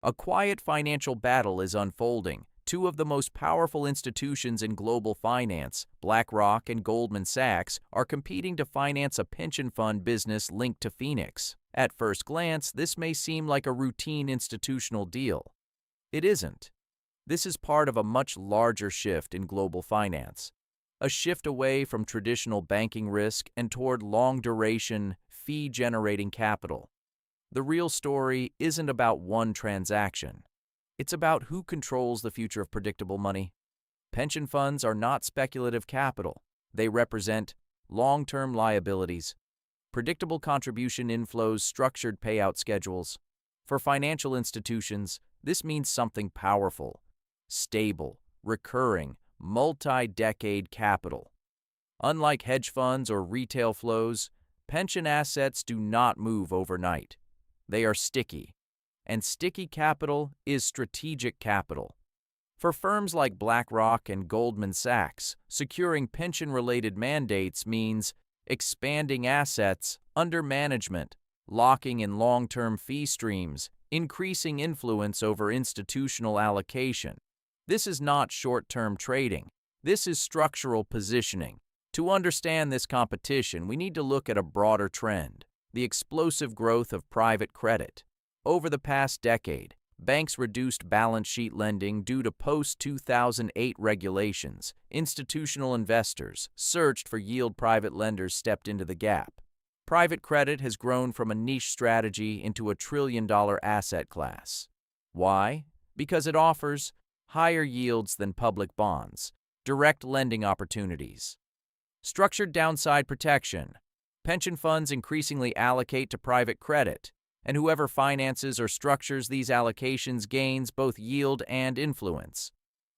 A quiet financial battle is unfolding. Two of the most powerful institutions in global finance, BlackRock and Goldman Sachs, are competing to finance a pension fund business linked to Phoenix. At first glance, this may seem like a routine institutional deal. It isn't. This is part of a much larger shift in global finance. A shift away from traditional banking risk and toward long-duration, fee-generating capital. The real story isn't about one transaction. It's about who controls the future of predictable money. Pension funds are not speculative capital. They represent long-term liabilities, predictable contribution inflows, structured payout schedules. For financial institutions, this means something powerful, stable, recurring, multi-decade capital. Unlike hedge funds or retail flows, pension assets do not move overnight. They are sticky, and sticky capital is strategic capital. For firms like BlackRock and Goldman Sachs, securing pension-related mandates means expanding assets under management, locking in long-term fee streams, increasing influence over institutional allocation. This is not short-term trading. This is structural positioning. To understand this competition, we need to look at a broader trend: the explosive growth of private credit. Over the past decade, banks reduced balance sheet lending due to post-2008 regulations. Institutional investors searched for yield. Private lenders stepped into the gap. Private credit has grown from a niche strategy into a trillion-dollar asset class. Why? Because it offers higher yields than public bonds, direct lending opportunities, structured downside protection. Pension funds increasingly allocate to private credit, and whoever finances or structures these allocations gains both yield and influence.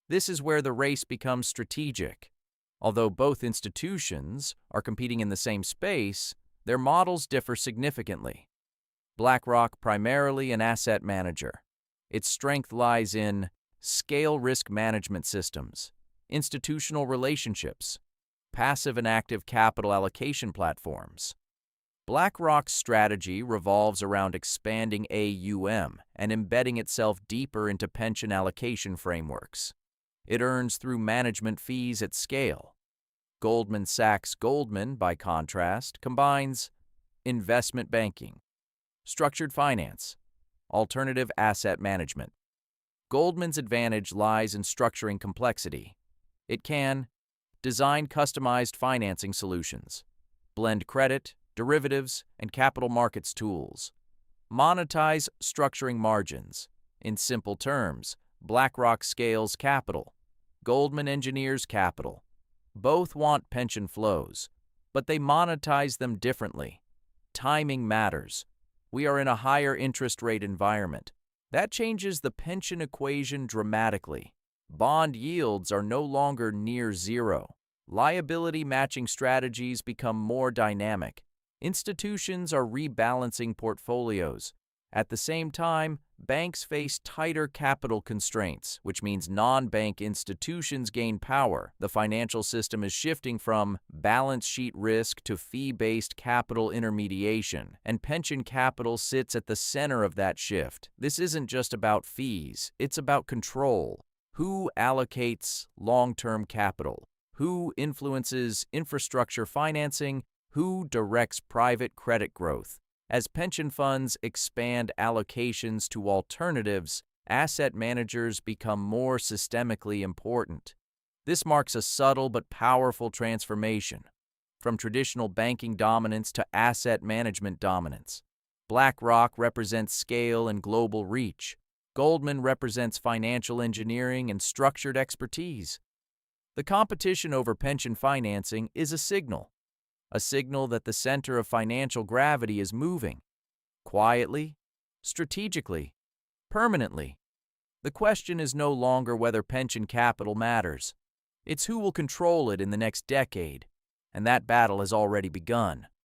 This is where the race becomes strategic. Although both institutions are competing in the same space, their models differ significantly. BlackRock, primarily an asset manager. Its strength lies in scale risk management systems, institutional relationships, passive and active capital allocation platforms. BlackRock's strategy revolves around expanding AUM and embedding itself deeper into pension allocation frameworks. It earns through management fees at scale. Goldman Sachs Goldman, by contrast, combines investment banking, structured finance, alternative asset management. Goldman's advantage lies in structuring complexity. It can design customized financing solutions, blend credit, derivatives, and capital markets tools, monetize structuring margins. In simple terms, BlackRock scales capital, Goldman engineers capital. Both want pension flows, but they monetize them differently. Timing matters. We are in a higher interest rate environment. That changes the pension equation dramatically. Bond yields are no longer near zero. Liability matching strategies become more dynamic. Institutions are rebalancing portfolios. At the same time, banks face tighter capital constraints, which means non-bank institutions gain power. The financial system is shifting from balance sheet risk to fee-based capital intermediation, and pension capital sits at the center of that shift. This isn't just about fees, it's about control. Who allocates long-term capital? Who influences infrastructure financing? Who directs private credit growth? As pension funds expand allocations to alternatives, asset managers become more systemically important. This marks a subtle but powerful transformation, from traditional banking dominance to asset management dominance. BlackRock represents scale and global reach. Goldman represents financial engineering and structured expertise. The competition over pension financing is a signal that the center of financial gravity is moving, quietly, strategically, permanently. The question is no longer whether pension capital matters. It's who will control it in the next decade, and that battle has already begun.